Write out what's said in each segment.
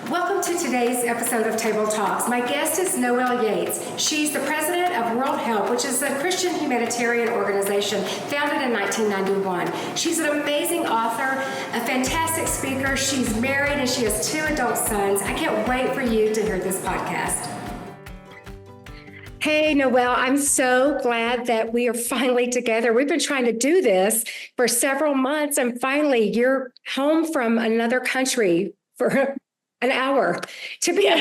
Welcome to today's episode of Table Talks. My guest is Noel Yeatts. She's the president of World Help, which is a Christian humanitarian organization founded in 1991. She's an amazing author, a fantastic speaker. She's married and she has 2 adult sons. I can't wait for you to hear this podcast. Hey, Noel, I'm so glad that we are finally together. We've been trying to do this for several months, and finally you're home from another country for an hour to be.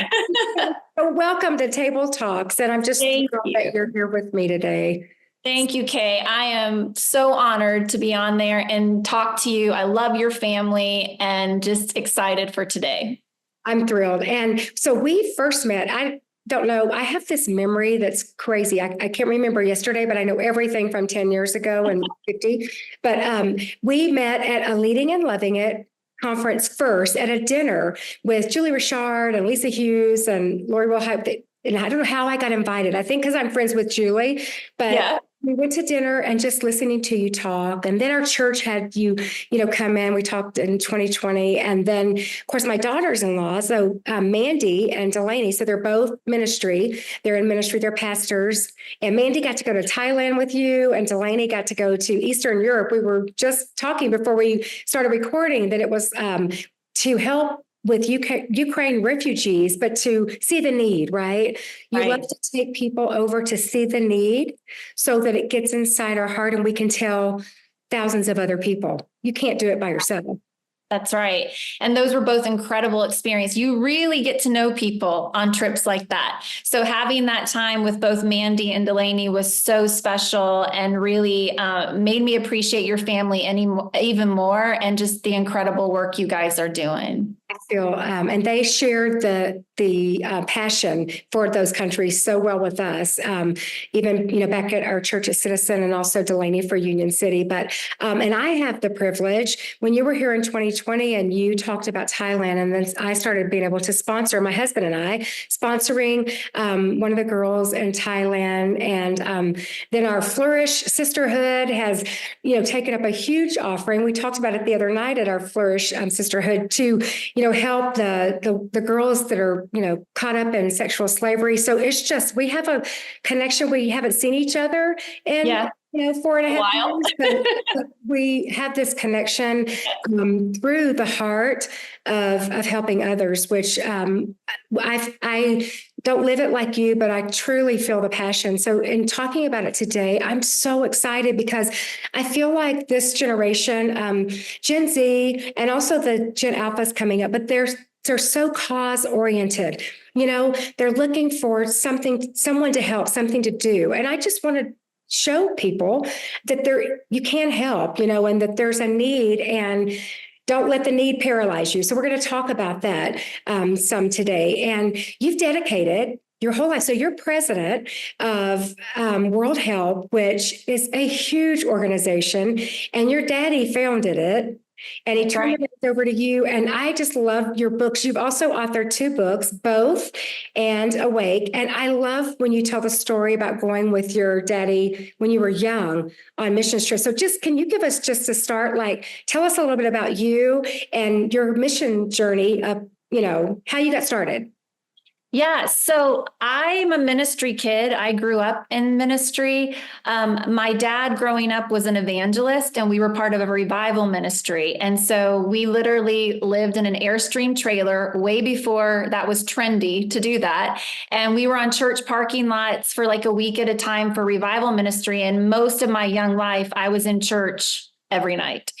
So welcome to Table Talks, and I'm just thrilled that you're here with me today. Thank you, Kay. I am so honored to be on there and talk to you. I love your family and just excited for today. I'm thrilled. And so we first met, I don't know, I have this memory that's crazy. I can't remember yesterday, but I know everything from 10 years ago and 50. But we met at a Leading and Loving It conference first at a dinner with Julie Richard and Lisa Hughes and Lori Wilhite. And I don't know how I got invited. I think because I'm friends with Julie, but we went to dinner and just listening to you talk. And then our church had you come in. We talked in 2020. And then, of course, my daughters-in-law, so Mandy and Delaney, so they're both ministry. They're in ministry. They're pastors. And Mandy got to go to Thailand with you, and Delaney got to go to Eastern Europe. We were just talking before we started recording that it was to help with Ukraine refugees, but to see the need, right? You love to take people over to see the need so that it gets inside our heart and we can tell thousands of other people. You can't do it by yourself. That's right. And those were both incredible experiences. You really get to know people on trips like that. So having that time with both Mandy and Delaney was so special and really made me appreciate your family even more and just the incredible work you guys are doing. I feel, and they shared the passion for those countries so well with us. Even back at our church at Citizen, and also Delaney for Union City. But and I have the privilege when you were here in 2020 and you talked about Thailand, and then I started being able to sponsor my husband and I sponsoring one of the girls in Thailand, and then our Flourish Sisterhood has taken up a huge offering. We talked about it the other night at our Flourish Sisterhood to help the girls that are, caught up in sexual slavery. So it's just, we have a connection. We haven't seen each other in, 4.5 years, but we have this connection through the heart of helping others, which I don't live it like you, but I truly feel the passion. So in talking about it today, I'm so excited because I feel like this generation, Gen Z, and also the Gen Alphas coming up, but they're so cause oriented. They're looking for someone to help, something to do. And I just want to show people that you can help, and that there's a need, and don't let the need paralyze you. So we're going to talk about that some today. And you've dedicated your whole life. So you're president of World Help, which is a huge organization, and your daddy founded it. And he turned it over to you. And I just love your books. You've also authored 2 books, Both and Awake. And I love when you tell the story about going with your daddy when you were young on mission trips. So can you give us just to start, tell us a little bit about you and your mission journey of, how you got started? Yeah, so I'm a ministry kid. I grew up in ministry. My dad growing up was an evangelist, and we were part of a revival ministry. And so we literally lived in an Airstream trailer way before that was trendy to do that. And we were on church parking lots for like a week at a time for revival ministry. And most of my young life, I was in church every night.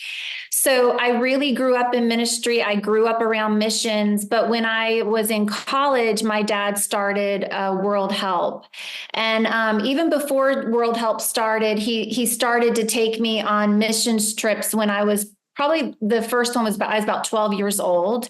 So I really grew up in ministry. I grew up around missions. But when I was in college, my dad started World Help. And even before World Help started, he started to take me on missions trips when I was probably the first one I was about 12 years old.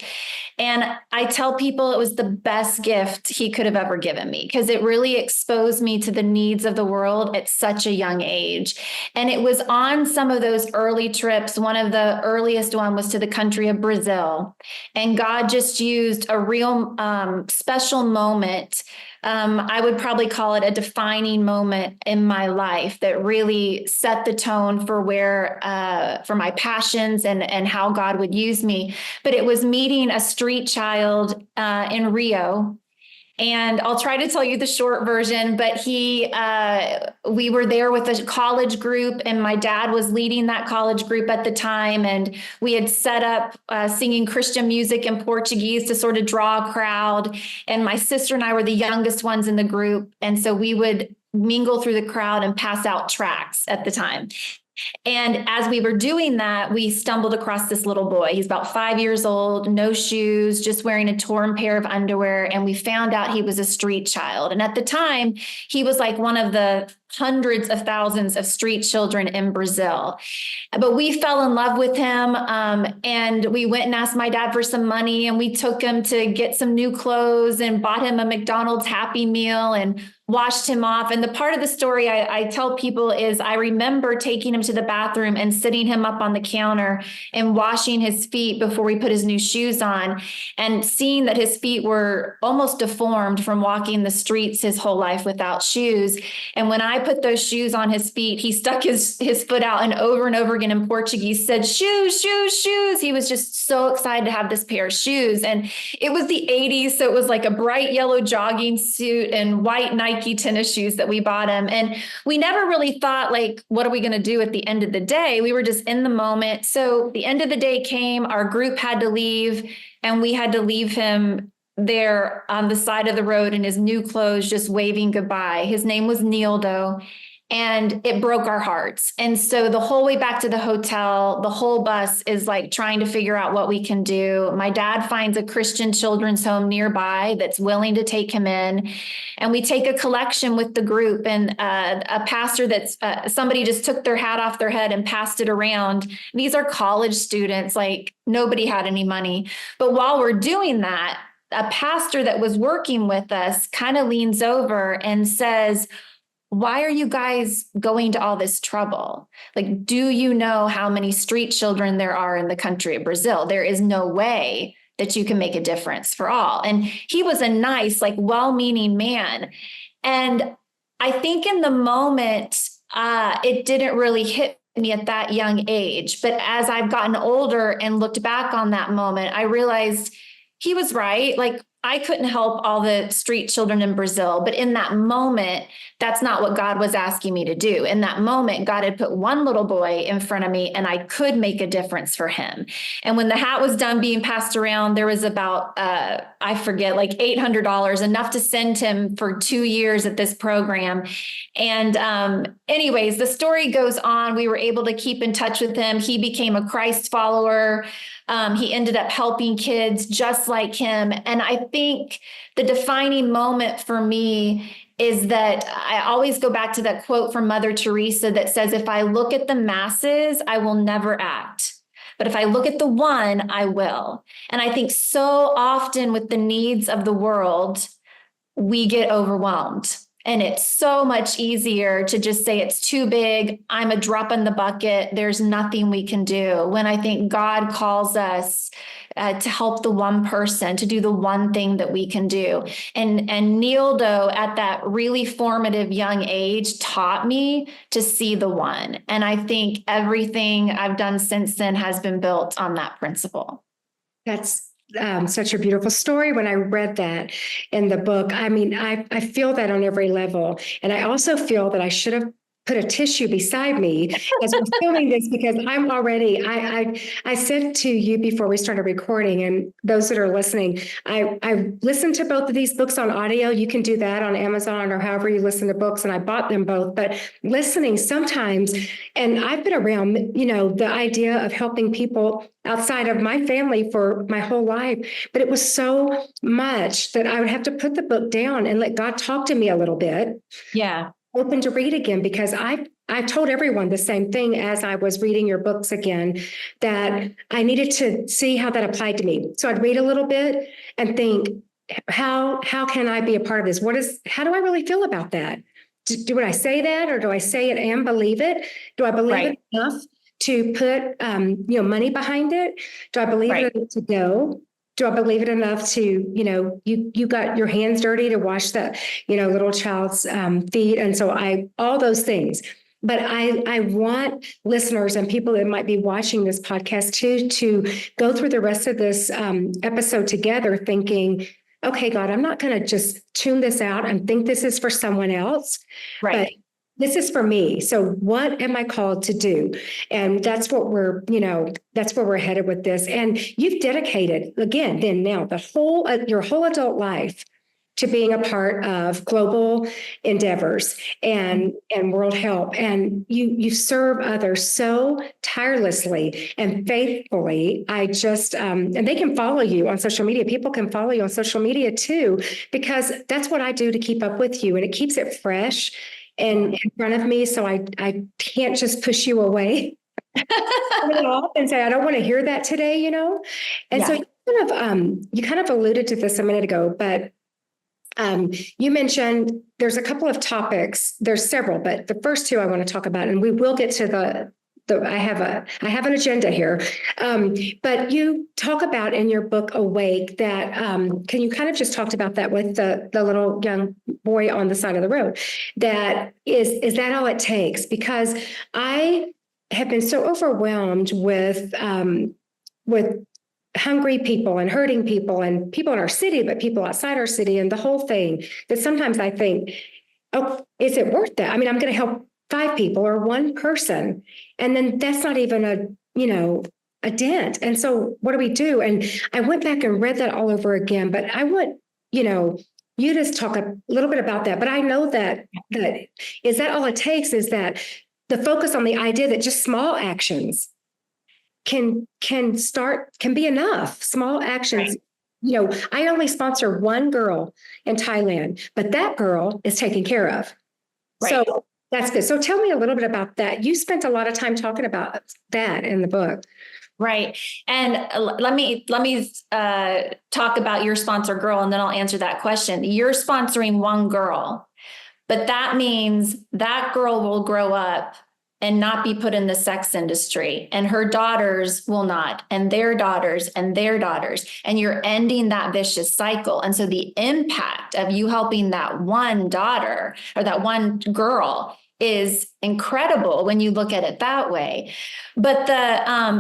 And I tell people it was the best gift he could have ever given me because it really exposed me to the needs of the world at such a young age. And it was on some of those early trips. One of the earliest one was to the country of Brazil. And God just used a real special moment I would probably call it a defining moment in my life that really set the tone for for my passions and how God would use me. But it was meeting a street child in Rio. And I'll try to tell you the short version, but we were there with a college group, and my dad was leading that college group at the time. And we had set up singing Christian music in Portuguese to sort of draw a crowd. And my sister and I were the youngest ones in the group. And so we would mingle through the crowd and pass out tracts at the time. And as we were doing that, we stumbled across this little boy. He's about 5 years old, no shoes, just wearing a torn pair of underwear. And we found out he was a street child. And at the time, he was like one of the hundreds of thousands of street children in Brazil. But we fell in love with him. And we went and asked my dad for some money, and we took him to get some new clothes and bought him a McDonald's Happy Meal and washed him off. And the part of the story I tell people is I remember taking him to the bathroom and sitting him up on the counter and washing his feet before we put his new shoes on, and seeing that his feet were almost deformed from walking the streets his whole life without shoes. And when I put those shoes on his feet, he stuck his foot out and over again in Portuguese said, "Shoes, shoes, shoes." He was just so excited to have this pair of shoes. And it was the 80s. So it was like a bright yellow jogging suit and white Nike tennis shoes that we bought him. And we never really thought, like, what are we going to do at the end of the day? We were just in the moment. So the end of the day came, our group had to leave, and we had to leave him there on the side of the road in his new clothes, just waving goodbye. His name was Nildo. And it broke our hearts. And so the whole way back to the hotel, the whole bus is like trying to figure out what we can do. My dad finds a Christian children's home nearby that's willing to take him in. And we take a collection with the group, and a pastor that's somebody just took their hat off their head and passed it around. These are college students, like nobody had any money. But while we're doing that, a pastor that was working with us kind of leans over and says, "Why are you guys going to all this trouble? Like, do you know how many street children there are in the country of Brazil? There is no way that you can make a difference for all." And he was a nice, like, well-meaning man. And I think in the moment, it didn't really hit me at that young age. But as I've gotten older and looked back on that moment, I realized he was right. Like, I couldn't help all the street children in Brazil, but in that moment, that's not what God was asking me to do. In that moment, God had put one little boy in front of me, and I could make a difference for him. And when the hat was done being passed around, there was about, I forget, like $800, enough to send him for 2 years at this program. And anyways, the story goes on. We were able to keep in touch with him. He became a Christ follower. He ended up helping kids just like him. And I think the defining moment for me is that I always go back to that quote from Mother Teresa that says, "If I look at the masses, I will never act. But if I look at the one, I will." And I think so often with the needs of the world, we get overwhelmed. And it's so much easier to just say it's too big. I'm a drop in the bucket. There's nothing we can do. When I think God calls us to help the one person, to do the one thing that we can do. And Nildo at that really formative young age taught me to see the one. And I think everything I've done since then has been built on that principle. That's such a beautiful story. When I read that in the book, I mean, I feel that on every level. And I also feel that I should have put a tissue beside me as we're filming this, because I'm already, I said to you before we started recording, and those that are listening, I listened to both of these books on audio. You can do that on Amazon or however you listen to books, and I bought them both. But listening sometimes, and I've been around, the idea of helping people outside of my family for my whole life, but it was so much that I would have to put the book down and let God talk to me a little bit. Yeah. Open to read again, because I told everyone the same thing as I was reading your books again, that I needed to see how that applied to me. So I'd read a little bit and think, how can I be a part of this? How do I really feel about that? Do I say that, or do I say it and believe it? Do I believe it enough to put money behind it? Do I believe it to go? do I believe it enough to, you got your hands dirty to wash the, little child's feet. And so all those things. But I want listeners and people that might be watching this podcast too, to go through the rest of this episode together thinking, okay, God, I'm not going to just tune this out and think this is for someone else. Right. But this is for me. So what am I called to do? And that's what that's where we're headed with this. And you've dedicated again, then now your whole adult life to being a part of global endeavors and world help. And you serve others so tirelessly and faithfully. I just, and they can follow you on social media. People can follow you on social media too, because that's what I do to keep up with you. And it keeps it fresh and in front of me. So I can't just push you away and say, I don't want to hear that today, And so you kind of alluded to this a minute ago, but you mentioned there's a couple of topics. There's several, but the first two I want to talk about, and we will get to I have an agenda here. But you talk about in your book Awake that can you kind of just talked about that with the little young boy on the side of the road? That is that all it takes? Because I have been so overwhelmed with hungry people and hurting people and people in our city, but people outside our city and the whole thing, that sometimes I think, oh, is it worth that? I mean, I'm going to help 5 people or 1 person. And then that's not even a dent. And so what do we do? And I went back and read that all over again, but I want, you to talk a little bit about that. But I know that is that all it takes is that the focus on the idea that just small actions can be enough. Small actions. Right. I only sponsor 1 girl in Thailand, but that girl is taken care of. Right. So that's good. So tell me a little bit about that. You spent a lot of time talking about that in the book. Right. And let me talk about your sponsor girl, and then I'll answer that question. You're sponsoring 1 girl, but that means that girl will grow up and not be put in the sex industry, and her daughters will not, and their daughters and their daughters, and you're ending that vicious cycle. And so the impact of you helping that 1 daughter or that 1 girl is incredible when you look at it that way. But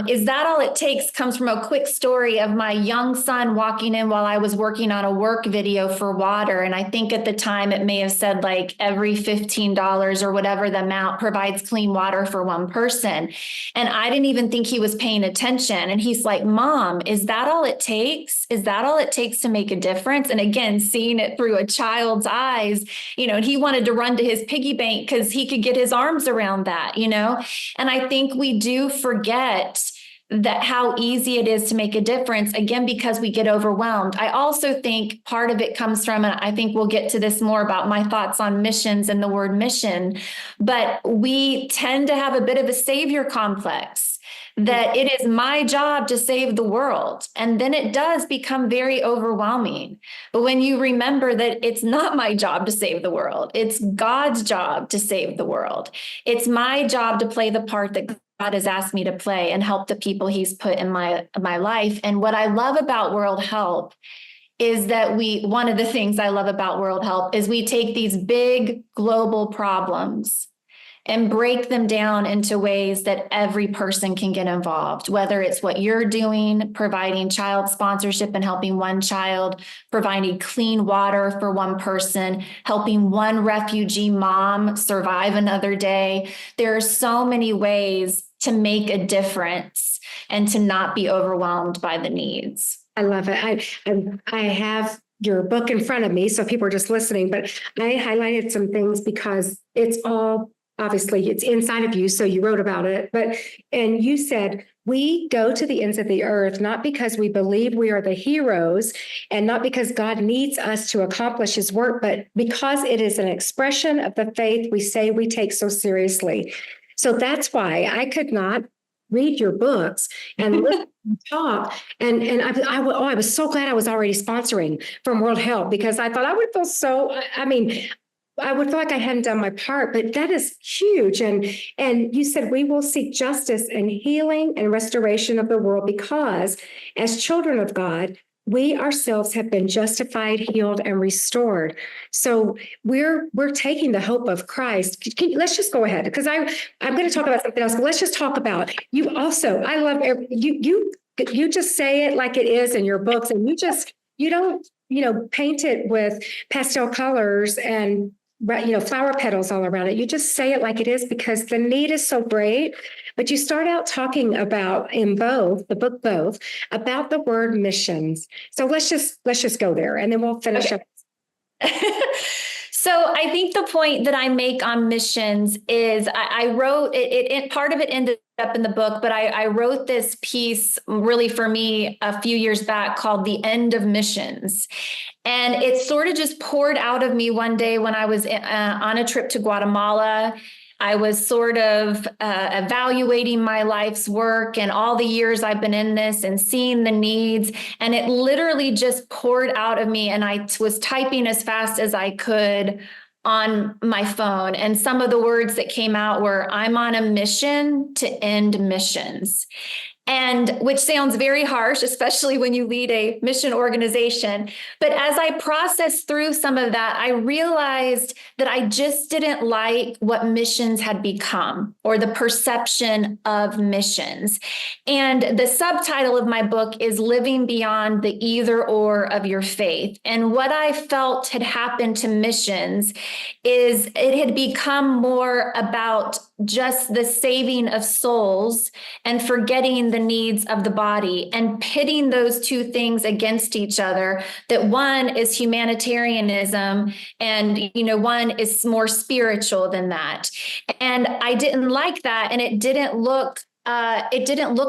is that all it takes comes from a quick story of my young son walking in while I was working on a work video for water. And I think at the time it may have said like every $15 or whatever the amount provides clean water for 1 person. And I didn't even think he was paying attention. And he's like, Mom, is that all it takes? Is that all it takes to make a difference? And again, seeing it through a child's eyes, and he wanted to run to his piggy bank because he could get his arms around that, And I think we do forget that how easy it is to make a difference, again, because we get overwhelmed. I also think part of it comes from, and I think we'll get to this more about my thoughts on missions and the word mission, but we tend to have a bit of a savior complex. That it is my job to save the world. And then it does become very overwhelming. But when you remember that it's not my job to save the world, it's God's job to save the world. It's my job to play the part that God has asked me to play and help the people he's put in my life. And what I love about World Help is that one of the things I love about World Help is we take these big global problems and break them down into ways that every person can get involved, whether it's what you're doing, providing child sponsorship and helping 1 child, providing clean water for 1 person, helping 1 refugee mom survive another day. There are so many ways to make a difference and to not be overwhelmed by the needs. I love it. I have your book in front of me, so people are just listening, but I highlighted some things because it's all obviously it's inside of you, so you wrote about it. And you said, we go to the ends of the earth, not because we believe we are the heroes and not because God needs us to accomplish his work, but because it is an expression of the faith we say we take so seriously. So that's why I could not read your books and listen and talk. And I was so glad I was already sponsoring from World Help, because I thought I would feel I would feel like I hadn't done my part, but that is huge. And you said we will seek justice and healing and restoration of the world because as children of God, we ourselves have been justified, healed, and restored. So we're taking the hope of Christ. Let's just go ahead, because I'm going to talk about something else. But let's just talk about you. Also, I love you just say it like it is in your books, and you don't paint it with pastel colors and flower petals all around it. You just say it like it is, because the need is so great. But you start out talking about in both the book, about the word missions. So let's just go there, and then we'll finish up. So I think the point that I make on missions is I wrote it, part of it ended up in the book, but I wrote this piece really for me a few years back called The End of Missions. And it sort of just poured out of me one day when I was on a trip to Guatemala. I was sort of evaluating my life's work and all the years I've been in this and seeing the needs. And it literally just poured out of me. And I was typing as fast as I could on my phone. And some of the words that came out were, I'm on a mission to end missions. And which sounds very harsh, especially when you lead a mission organization. But as I processed through some of that, I realized that I just didn't like what missions had become, or the perception of missions. And the subtitle of my book is Living Beyond the Either Or of Your Faith. And what I felt had happened to missions is it had become more about just the saving of souls and forgetting the needs of the body, and pitting those two things against each other, that one is humanitarianism and one is more spiritual than that. And I didn't like that, and it didn't look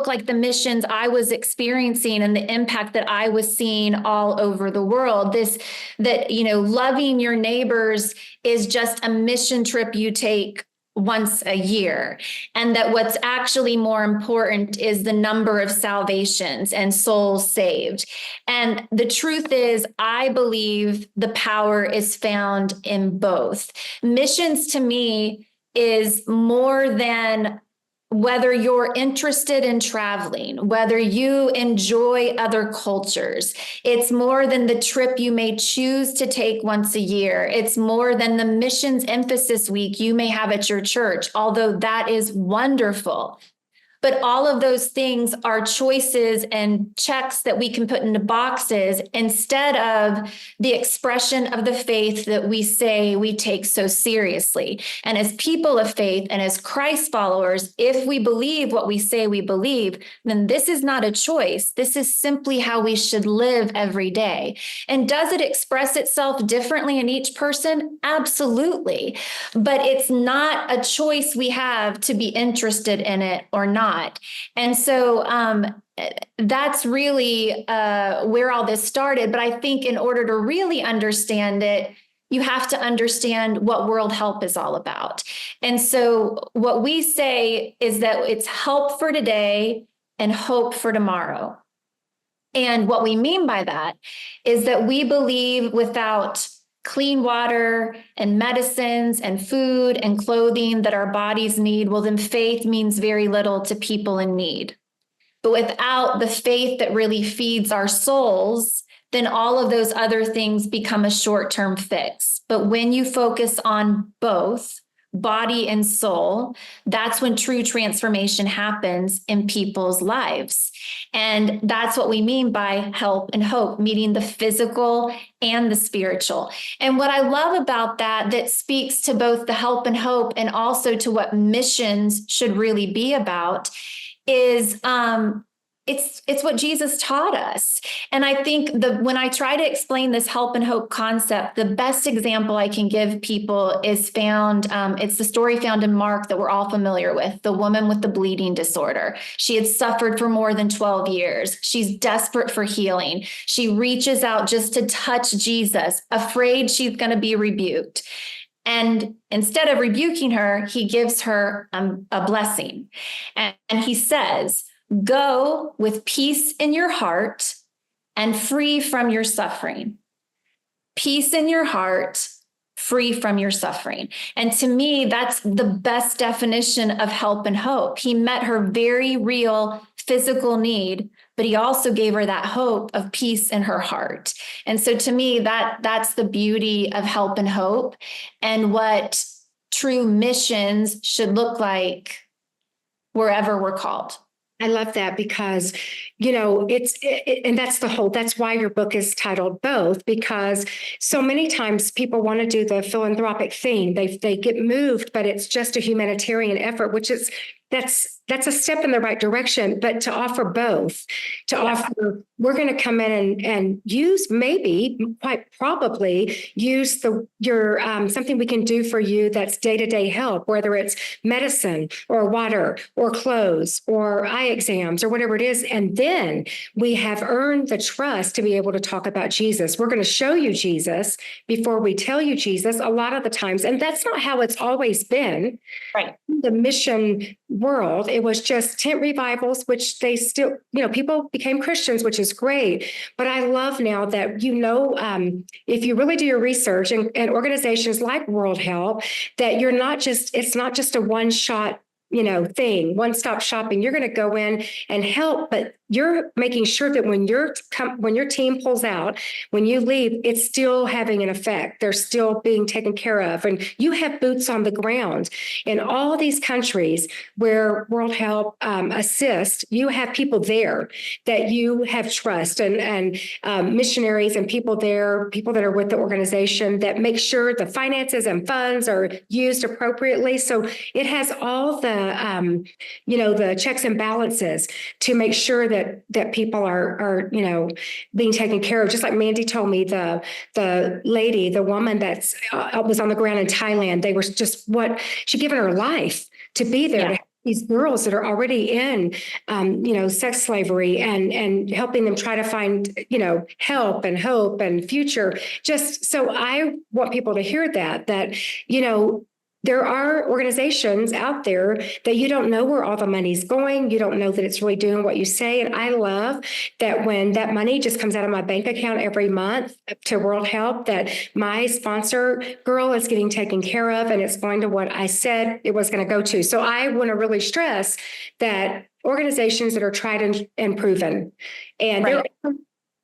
like the missions I was experiencing and the impact that I was seeing all over the world. Loving your neighbors is just a mission trip you take once a year. And that what's actually more important is the number of salvations and souls saved. And the truth is, I believe the power is found in both. Missions to me is more than whether you're interested in traveling, whether you enjoy other cultures. It's more than the trip you may choose to take once a year. It's more than the missions emphasis week you may have at your church, although that is wonderful. But all of those things are choices and checks that we can put into boxes instead of the expression of the faith that we say we take so seriously. And as people of faith and as Christ followers, if we believe what we say we believe, then this is not a choice. This is simply how we should live every day. And does it express itself differently in each person? Absolutely. But it's not a choice we have to be interested in it or not. And so that's really where all this started. But I think in order to really understand it, you have to understand what World Help is all about. And so what we say is that it's help for today and hope for tomorrow. And what we mean by that is that we believe without clean water and medicines and food and clothing that our bodies need, well, then faith means very little to people in need. But without the faith that really feeds our souls, then all of those other things become a short-term fix. But when you focus on both, body and soul, that's when true transformation happens in people's lives. And that's what we mean by help and hope, meeting the physical and the spiritual. And what I love about that speaks to both the help and hope and also to what missions should really be about is it's what Jesus taught us. And I think when I try to explain this help and hope concept, the best example I can give people is found, it's the story found in Mark that we're all familiar with, the woman with the bleeding disorder. She had suffered for more than 12 years. She's desperate for healing. She reaches out just to touch Jesus, afraid she's going to be rebuked. And instead of rebuking her, he gives her a blessing. And he says, go with peace in your heart and free from your suffering. Peace in your heart, free from your suffering. And to me, that's the best definition of help and hope. He met her very real physical need but he also gave her that hope of peace in her heart. And so to me, that's the beauty of help and hope, and what true missions should look like wherever we're called. I love that because, and that's why your book is titled Both, because so many times people want to do the philanthropic thing. They get moved, but it's just a humanitarian effort, that's a step in the right direction. But to offer both, offer, we're going to come in and use, maybe quite probably use your something we can do for you that's day-to-day help, whether it's medicine or water or clothes or eye exams or whatever it is. And then we have earned the trust to be able to talk about Jesus. We're going to show you Jesus before we tell you Jesus a lot of the times. And that's not how it's always been. Right. The mission world, it was just tent revivals, which they still, people became Christians, which is great. But I love now that, if you really do your research and organizations like World Help, that it's not just a one-shot thing, one-stop shopping. You're going to go in and help, but you're making sure that when your team pulls out, when you leave, it's still having an effect. They're still being taken care of. And you have boots on the ground in all these countries where World Help assists. You have people there that you have trust, and missionaries and people there, people that are with the organization that make sure the finances and funds are used appropriately. So it has all the checks and balances to make sure that people are being taken care of. Just like Mandy told me, the woman that's was on the ground in Thailand, they were just she'd given her life to be there. Yeah. To these girls that are already in, sex slavery, and helping them try to find, help and hope and future. Just so I want people to hear that, there are organizations out there that you don't know where all the money's going. You don't know that it's really doing what you say. And I love that when that money just comes out of my bank account every month to World Help, that my sponsor girl is getting taken care of, and it's going to what I said it was going to go to. So I want to really stress that organizations that are tried and proven, and right.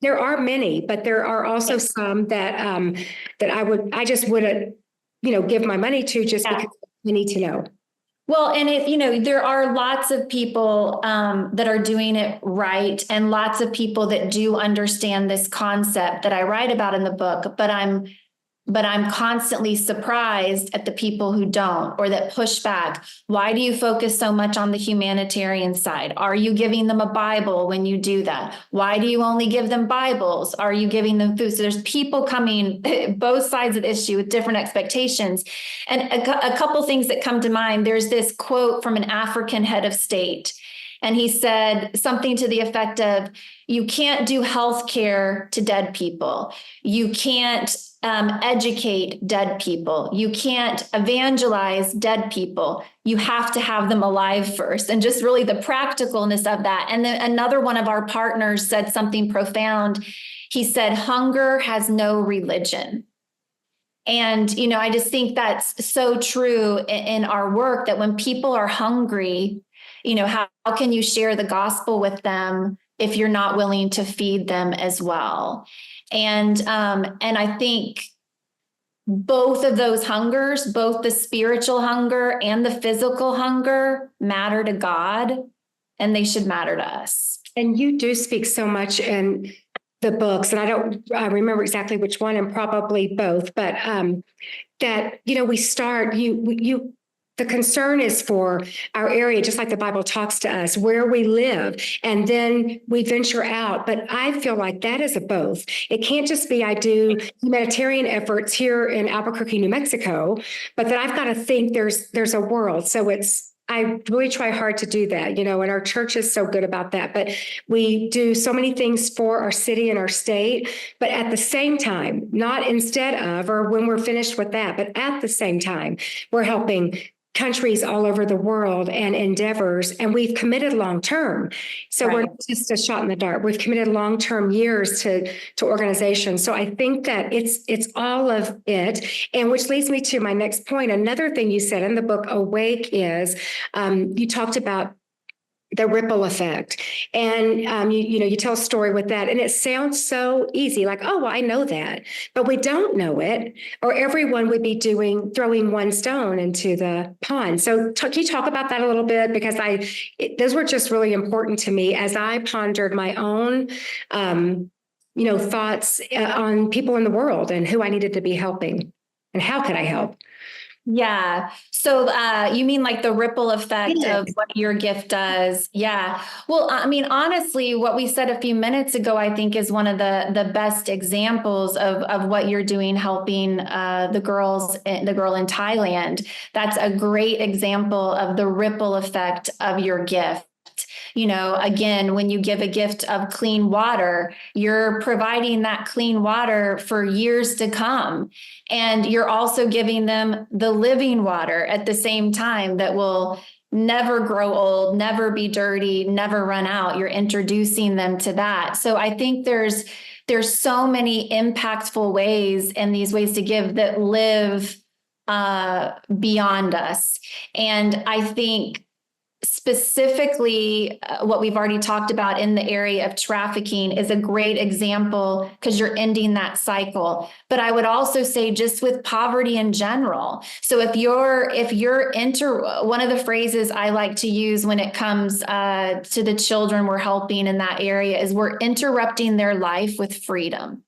There are many, but there are also some that I just wouldn't give my money to just because I need to know. Well, and if, there are lots of people that are doing it right, and lots of people that do understand this concept that I write about in the book, but I'm constantly surprised at the people who don't, or that push back. Why do you focus so much on the humanitarian side? Are you giving them a Bible when you do that? Why do you only give them Bibles? Are you giving them food? So there's people coming both sides of the issue with different expectations. And a couple things that come to mind. There's this quote from an African head of state, and he said something to the effect of, you can't do healthcare to dead people. You can't educate dead people. You can't evangelize dead people. You have to have them alive first. And just really the practicalness of that. And then another one of our partners said something profound. He said, hunger has no religion. And, I just think that's so true in our work, that when people are hungry, how can you share the gospel with them if you're not willing to feed them as well? And I think both of those hungers, both the spiritual hunger and the physical hunger, matter to God, and they should matter to us. And you do speak so much in the books, and I don't remember exactly which one, and probably both, but that, we start, the concern is for our area, just like the Bible talks to us, where we live, and then we venture out. But I feel like that is a both. It can't just be I do humanitarian efforts here in Albuquerque, New Mexico, but that I've got to think there's a world. So I really try hard to do that, and our church is so good about that. But we do so many things for our city and our state, but at the same time, not instead of, or when we're finished with that, but at the same time, we're helping countries all over the world and endeavors, and we've committed long-term. So right. We're not just a shot in the dark. We've committed long-term years to organizations. So I think that it's all of it. And which leads me to my next point. Another thing you said in the book, Awake, is you talked about the ripple effect. And you tell a story with that, and it sounds so easy, like, oh, well, I know that, but we don't know it, or everyone would be throwing one stone into the pond. So can you talk about that a little bit? Because those were just really important to me as I pondered my own thoughts on people in the world and who I needed to be helping and how could I help. Yeah. So you mean like the ripple effect Yes. of what your gift does? Yeah. Well, I mean, honestly, what we said a few minutes ago, I think is one of the best examples of what you're doing, helping the girl in Thailand. That's a great example of the ripple effect of your gift. Again, when you give a gift of clean water, you're providing that clean water for years to come. And you're also giving them the living water at the same time that will never grow old, never be dirty, never run out. You're introducing them to that. So I think there's so many impactful ways and these ways to give that live beyond us. And I think specifically what we've already talked about in the area of trafficking is a great example because you're ending that cycle. But I would also say just with poverty in general. So if you're one of the phrases I like to use when it comes to the children we're helping in that area is we're interrupting their life with freedom.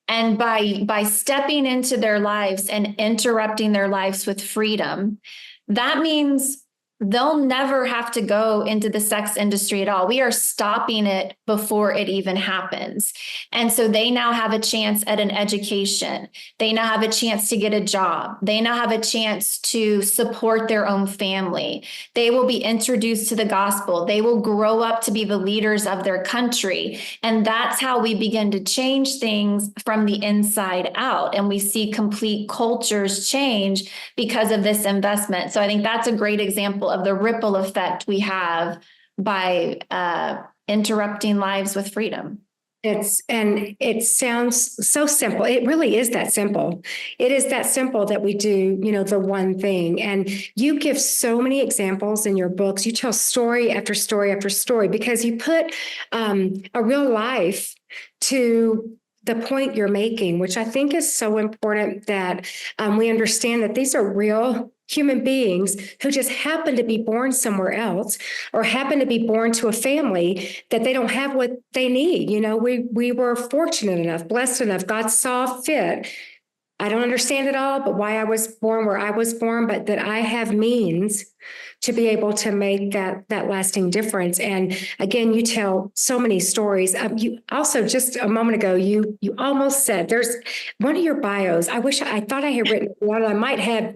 And by stepping into their lives and interrupting their lives with freedom, that means they'll never have to go into the sex industry at all. We are stopping it before it even happens. And so they now have a chance at an education. They now have a chance to get a job. They now have a chance to support their own family. They will be introduced to the gospel. They will grow up to be the leaders of their country. And that's how we begin to change things from the inside out. And we see complete cultures change because of this investment. So I think that's a great example of the ripple effect we have by interrupting lives with freedom. It sounds so simple. It really is that simple. It is that simple that we do, the one thing. And you give so many examples in your books. You tell story after story after story because you put a real life to the point you're making, which I think is so important that we understand that these are real human beings who just happen to be born somewhere else or happen to be born to a family that they don't have what they need. We were fortunate enough, blessed enough. God saw fit. I don't understand it all, but why I was born where I was born, but that I have means to be able to make that lasting difference. And again, you tell so many stories. You also just a moment ago, you almost said there's one of your bios. I thought I had written it down. I might have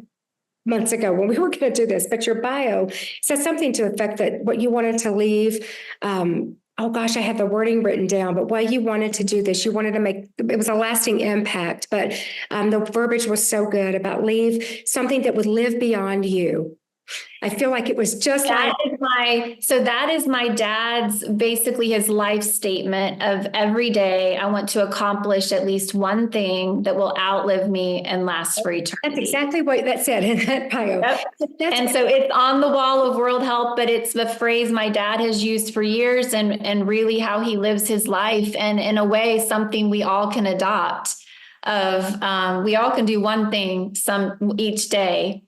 months ago when we were going to do this, but your bio said something to the effect that what you wanted to leave. Oh gosh, I had the wording written down, but why you wanted to do this, you wanted to make, it was a lasting impact, but the verbiage was so good about leave something that would live beyond you. I feel like it was just that is my dad's, basically his life statement of every day I want to accomplish at least one thing that will outlive me and last for eternity. That's exactly what that said in that bio. Yep. And so it's on the wall of World Health, but it's the phrase my dad has used for years and really how he lives his life. And in a way, something we all can adopt of, we all can do one thing each day.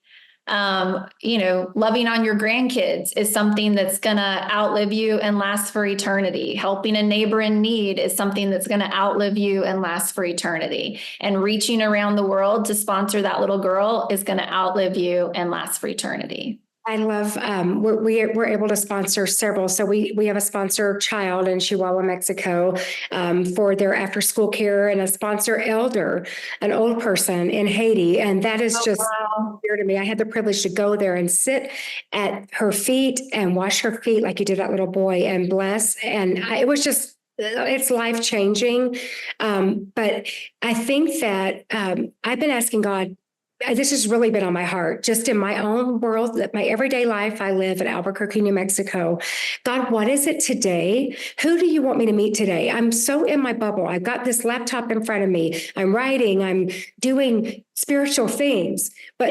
Loving on your grandkids is something that's going to outlive you and last for eternity. Helping a neighbor in need is something that's going to outlive you and last for eternity. And reaching around the world to sponsor that little girl is going to outlive you and last for eternity. I love, we're able to sponsor several. So we have a sponsor child in Chihuahua, Mexico, for their after school care, and a sponsor elder, an old person in Haiti. And that is just dear to me. I had the privilege to go there and sit at her feet and wash her feet like you did that little boy and bless. And it was just, it's life changing. But I think that I've been asking God, this has really been on my heart, just in my own world, that my everyday life, I live in Albuquerque, New Mexico. God, what is it today? Who do you want me to meet today? I'm so in my bubble. I've got this laptop in front of me. I'm writing, I'm doing spiritual things, but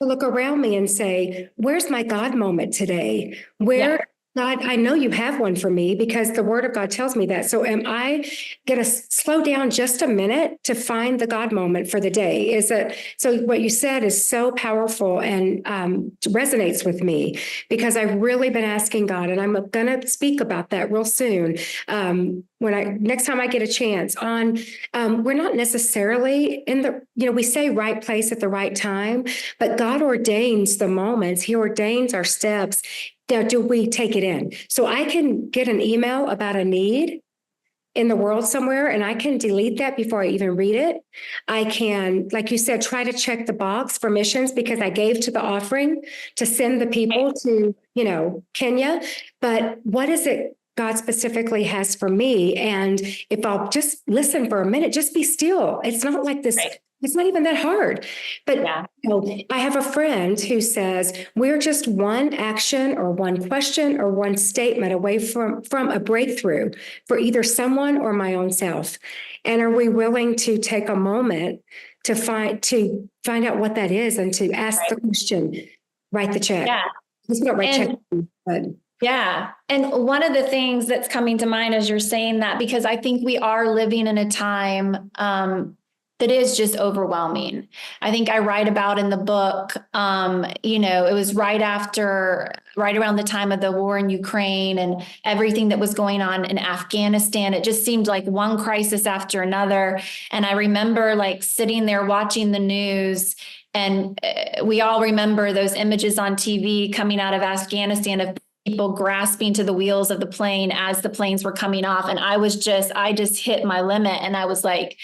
to look around me and say, where's my God moment today? Yeah. God, I know you have one for me because the word of God tells me that. So am I going to slow down just a minute to find the God moment for the day? So what you said is so powerful and resonates with me because I've really been asking God, and I'm going to speak about that real soon. Next time I get a chance on, we're not necessarily in we say right place at the right time, but God ordains the moments. He ordains our steps. Now, do we take it in? So I can get an email about a need in the world somewhere, and I can delete that before I even read it. I can, like you said, try to check the box for missions because I gave to the offering to send the people to, Kenya. But what is it God specifically has for me? And if I'll just listen for a minute, just be still. It's not like this. Right. It's not even that hard. But I have a friend who says, we're just one action or one question or one statement away from a breakthrough for either someone or my own self. And are we willing to take a moment to find out what that is and to ask the question, write the check? Yeah. It's not write check, but yeah. And one of the things that's coming to mind as you're saying that, because I think we are living in a time that is just overwhelming. I think I write about in the book, it was right around the time of the war in Ukraine and everything that was going on in Afghanistan. It just seemed like one crisis after another. And I remember like sitting there watching the news, and we all remember those images on TV coming out of Afghanistan of people grasping to the wheels of the plane as the planes were coming off. And I just hit my limit. And I was like,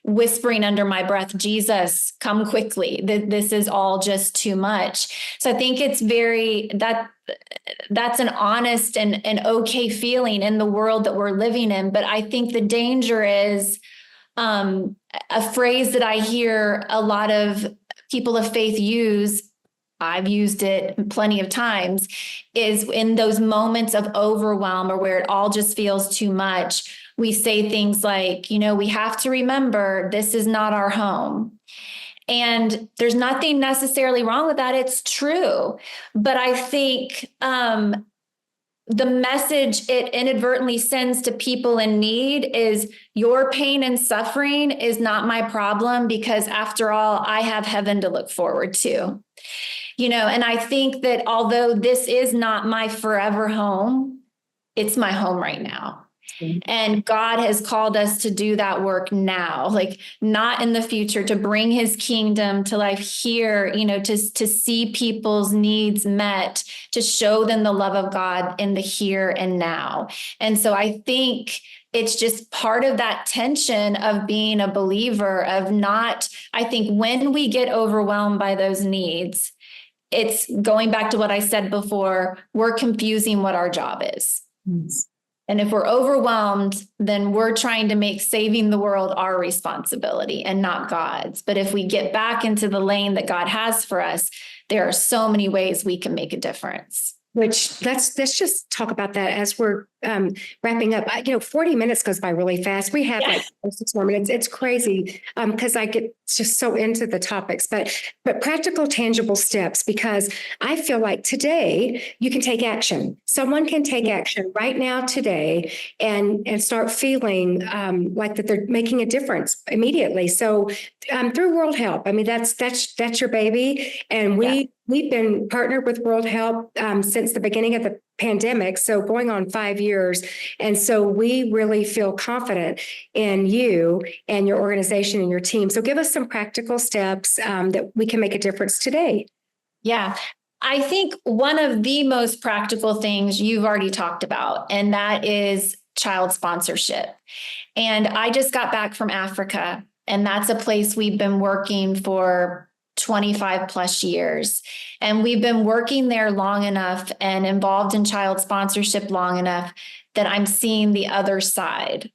whispering under my breath, Jesus, come quickly. This is all just too much. So I think it's that's an honest and okay feeling in the world that we're living in. But I think the danger is a phrase that I hear a lot of people of faith use. I've used it plenty of times, is in those moments of overwhelm or where it all just feels too much. We say things like, we have to remember this is not our home. And there's nothing necessarily wrong with that. It's true. But I think the message it inadvertently sends to people in need is your pain and suffering is not my problem, because after all, I have heaven to look forward to. And I think that although this is not my forever home, it's my home right now. And God has called us to do that work now, like not in the future, to bring his kingdom to life here, to see people's needs met, to show them the love of God in the here and now. And so I think it's just part of that tension of being a believer, I think when we get overwhelmed by those needs, it's going back to what I said before, we're confusing what our job is. Yes. And if we're overwhelmed, then we're trying to make saving the world our responsibility and not God's. But if we get back into the lane that God has for us, there are so many ways we can make a difference. Which let's just talk about that as we're wrapping up. 40 minutes goes by really fast. We have like 6 more minutes. It's crazy because I get just so into the topics, but practical, tangible steps, because I feel like today you can take action. Someone can take action right now today and start feeling like that they're making a difference immediately. So through World Help, I mean, that's your baby. And we've been partnered with World Help since the beginning of the pandemic, so going on 5 years. And so we really feel confident in you and your organization and your team. So give us some practical steps that we can make a difference today. Yeah. I think one of the most practical things you've already talked about, and that is child sponsorship. And I just got back from Africa, and that's a place we've been working for 25 plus years. And we've been working there long enough and involved in child sponsorship long enough that I'm seeing the other side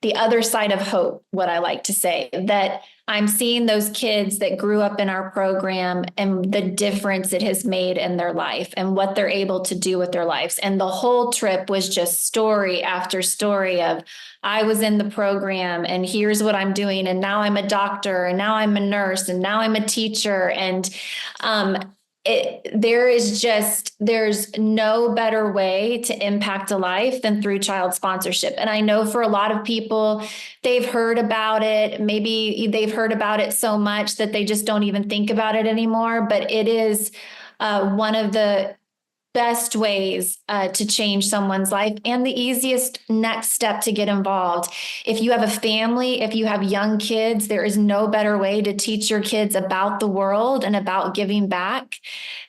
the other side of hope, what I like to say, that I'm seeing those kids that grew up in our program and the difference it has made in their life and what they're able to do with their lives. And the whole trip was just story after story of, I was in the program and here's what I'm doing. And now I'm a doctor and now I'm a nurse and now I'm a teacher. And there's no better way to impact a life than through child sponsorship. And I know for a lot of people, they've heard about it. Maybe they've heard about it so much that they just don't even think about it anymore. But it is one of the best ways to change someone's life and the easiest next step to get involved. If you have a family, if you have young kids, there is no better way to teach your kids about the world and about giving back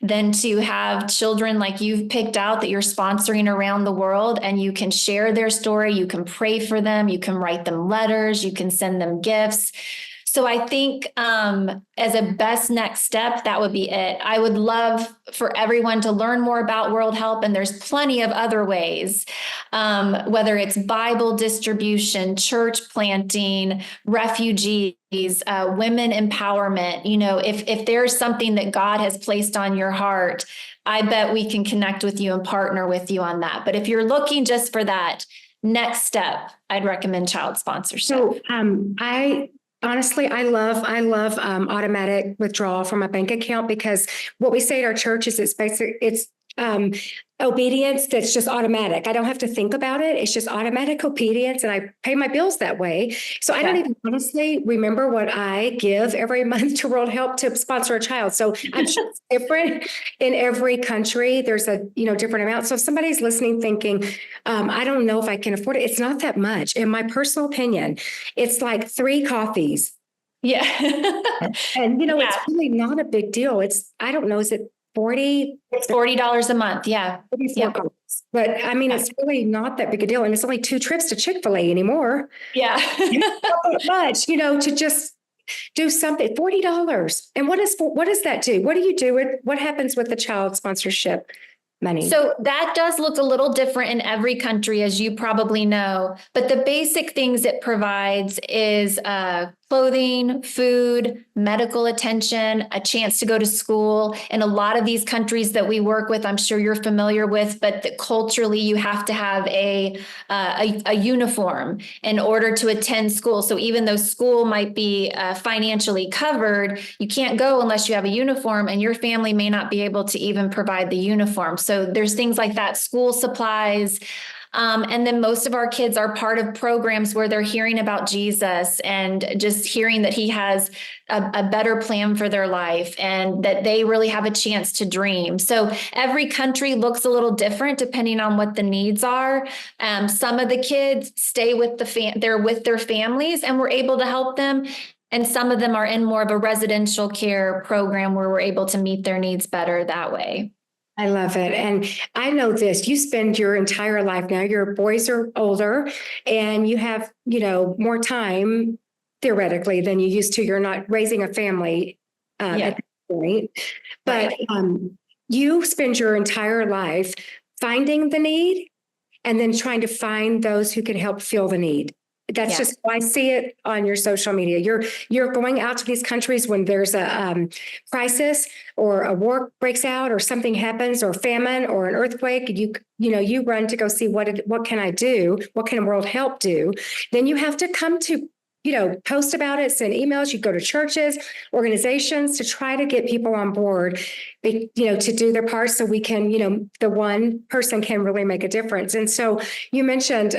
than to have children like you've picked out that you're sponsoring around the world, and you can share their story. You can pray for them. You can write them letters. You can send them gifts. So I think as a best next step, that would be it. I would love for everyone to learn more about World Help, and there's plenty of other ways, whether it's Bible distribution, church planting, refugees, women empowerment. You know, if there's something that God has placed on your heart, I bet we can connect with you and partner with you on that. But if you're looking just for that next step, I'd recommend child sponsorship. So honestly, I love automatic withdrawal from a bank account, because what we say at our church is it's obedience that's just automatic. I don't have to think about it. It's just automatic obedience, and I pay my bills that way. So I don't even honestly remember what I give every month to World Help to sponsor a child. So I'm sure it's different in every country. There's a different amount. So if somebody's listening thinking, I don't know if I can afford it, it's not that much. In my personal opinion, it's like 3 coffees. Yeah. And it's really not a big deal. I don't know, is it 40? It's $40 a month. Yeah. Yep. But I mean, it's really not that big a deal. And it's only 2 trips to Chick-fil-A anymore. Yeah. Not much, to just do something. $40. And what does that do? What do you do with, what happens with the child sponsorship money? So that does look a little different in every country, as you probably know. But the basic things it provides is clothing, food, medical attention, a chance to go to school. In a lot of these countries that we work with, I'm sure you're familiar with, but culturally you have to have a uniform in order to attend school. So even though school might be financially covered, you can't go unless you have a uniform, and your family may not be able to even provide the uniform. So there's things like that, school supplies. And then most of our kids are part of programs where they're hearing about Jesus and just hearing that he has a better plan for their life and that they really have a chance to dream. So every country looks a little different depending on what the needs are. Some of the kids stay with they're with their families and we're able to help them. And some of them are in more of a residential care program where we're able to meet their needs better that way. I love it. And I know this, you spend your entire life now, your boys are older and you have, more time theoretically than you used to. You're not raising a family at that point, but you spend your entire life finding the need and then trying to find those who can help fill the need. That's just, I see it on your social media. You're going out to these countries when there's a crisis or a war breaks out or something happens or famine or an earthquake. You run to go see what can I do? What can World Help do? Then you have to come to, post about it, send emails. You go to churches, organizations to try to get people on board, to do their part so we can, the one person can really make a difference. And so you mentioned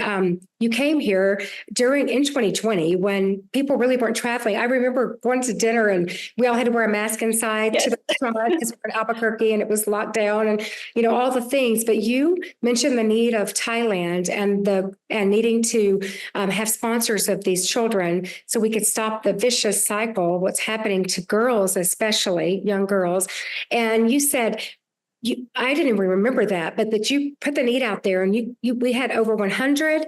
you came here in 2020 when people really weren't traveling. I remember going to dinner and we all had to wear a mask inside to the restaurant because we're in Albuquerque and it was locked down and, all the things. But you mentioned the need of Thailand and needing to have sponsors of these children so we could stop the vicious cycle, what's happening to girls, especially young girls. And you said, I didn't even remember that, but that you put the need out there and we had over 100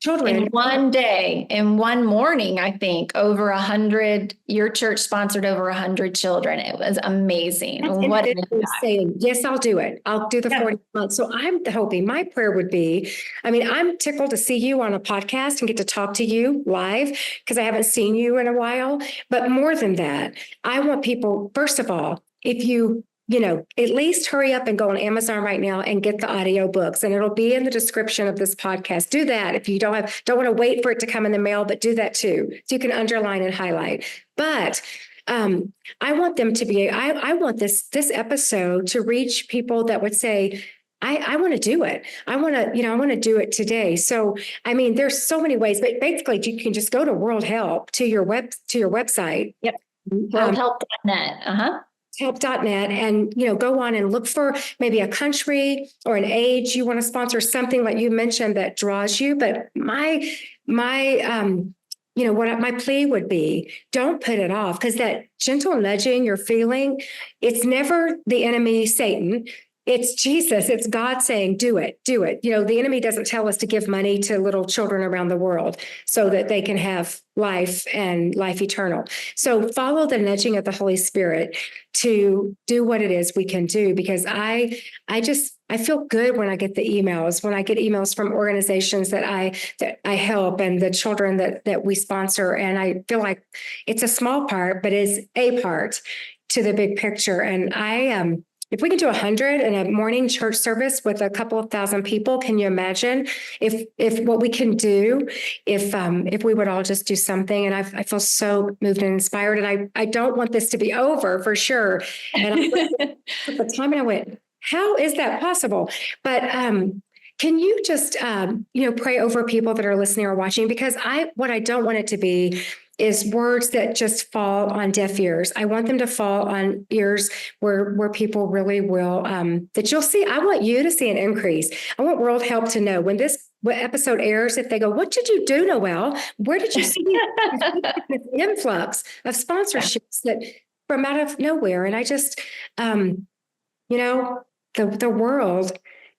children. In one day, in one morning, I think over 100, your church sponsored over 100 children. It was amazing. That's What an individuals impact. saying, yes, I'll do it. I'll do the Yeah. 40 months. So I'm hoping my prayer would be, I mean, I'm tickled to see you on a podcast and get to talk to you live because I haven't seen you in a while. But more than that, I want people, first of all, if you know, at least hurry up and go on Amazon right now and get the audio books, and it'll be in the description of this podcast. Do that if you don't want to wait for it to come in the mail, but do that too, so you can underline and highlight. But I want them to be. I want this episode to reach people that would say, I want to do it. I want to do it today. So, I mean, there's so many ways, but basically you can just go to World Help to your website. Yep. Worldhelp.net. Help.net and go on and look for maybe a country or an age you want to sponsor, something like you mentioned that draws you. But my what my plea would be, don't put it off, because that gentle nudging you're feeling, it's never the enemy, Satan. It's Jesus. It's God saying, do it, do it. The enemy doesn't tell us to give money to little children around the world so that they can have life and life eternal. So follow the nudging of the Holy Spirit to do what it is we can do, because I feel good when I get emails from organizations that I help and the children that we sponsor. And I feel like it's a small part, but it's a part to the big picture. And if we can do 100 in a morning church service with a couple of thousand people, can you imagine if what we can do if we would all just do something? And I feel so moved and inspired, and I don't want this to be over for sure. And I took the time and I went, how is that possible? But can you just pray over people that are listening or watching? Because what I don't want it to be is words that just fall on deaf ears. I want them to fall on ears where people really will, that you'll see. I want you to see an increase. I want World Help to know when this episode airs, if they go, what did you do, Noel? Where did you see this influx of sponsorships that from out of nowhere? And I just, the world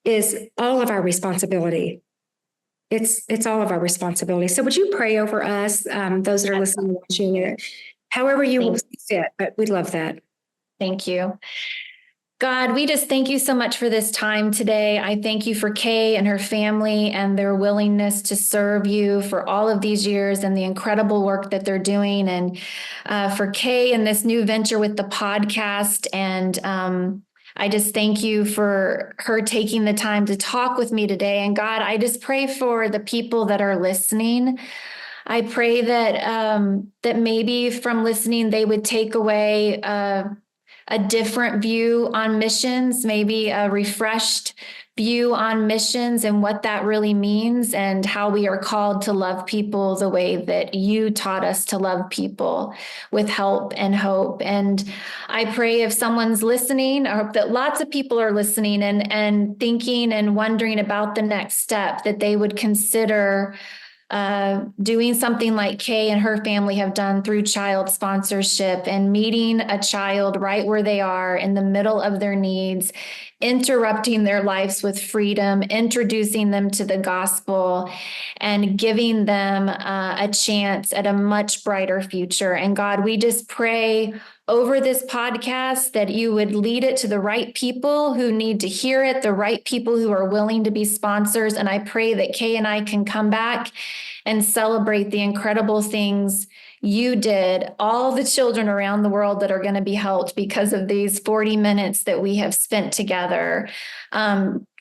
is all of our responsibility. It's all of our responsibility. So would you pray over us, those that are listening and watching it, however you will see fit, but we'd love that. Thank you. God, we just thank you so much for this time today. I thank you for Kay and her family and their willingness to serve you for all of these years and the incredible work that they're doing. And for Kay and this new venture with the podcast. And I just thank you for her taking the time to talk with me today. And God, I just pray for the people that are listening. I pray that maybe from listening, they would take away a different view on missions, maybe a refreshed view on missions and what that really means and how we are called to love people the way that you taught us to love people, with help and hope. And I pray if someone's listening, I hope that lots of people are listening and thinking and wondering about the next step, that they would consider doing something like Kay and her family have done through child sponsorship and meeting a child right where they are in the middle of their needs, interrupting their lives with freedom, introducing them to the gospel, and giving them a chance at a much brighter future. And God, we just pray over this podcast that you would lead it to the right people who need to hear it, the right people who are willing to be sponsors. And I pray that Kay and I can come back and celebrate the incredible things you did, all the children around the world that are going to be helped because of these 40 minutes that we have spent together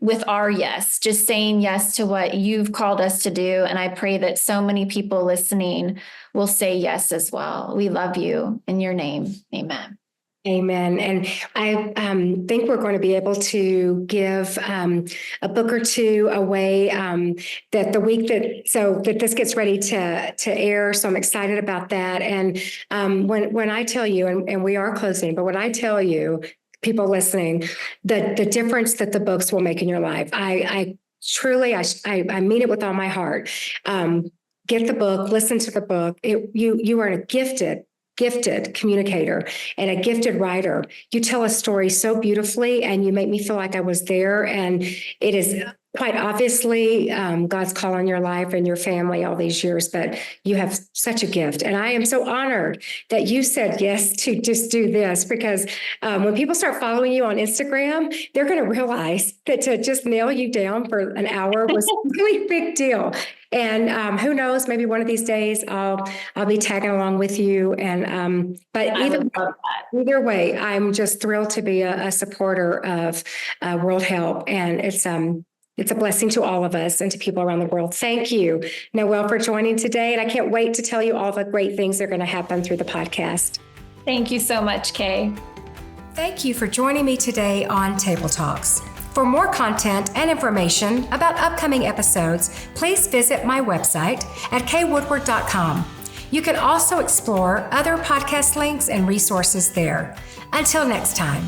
with our yes, just saying yes to what you've called us to do. And I pray that so many people listening will say yes as well. We love you. In your name, amen. Amen. And I think we're going to be able to give a book or two away that the week that this gets ready to air. So I'm excited about that. And when I tell you, and we are closing, but when I tell you, people listening, the difference that the books will make in your life, I truly mean it with all my heart. Get the book, listen to the book. You are a gifted communicator and a gifted writer. You tell a story so beautifully and you make me feel like I was there. And it is quite obviously, God's call on your life and your family all these years, but you have such a gift. And I am so honored that you said yes to just do this, because when people start following you on Instagram, they're going to realize that to just nail you down for an hour was a really big deal. And who knows, maybe one of these days I'll be tagging along with you. And but either way, I'm just thrilled to be a supporter of World Help, and it's a blessing to all of us and to people around the world. Thank you, Noel, for joining today. And I can't wait to tell you all the great things that are going to happen through the podcast. Thank you so much, Kay. Thank you for joining me today on Table Talks. For more content and information about upcoming episodes, please visit my website at kwoodward.com. You can also explore other podcast links and resources there. Until next time.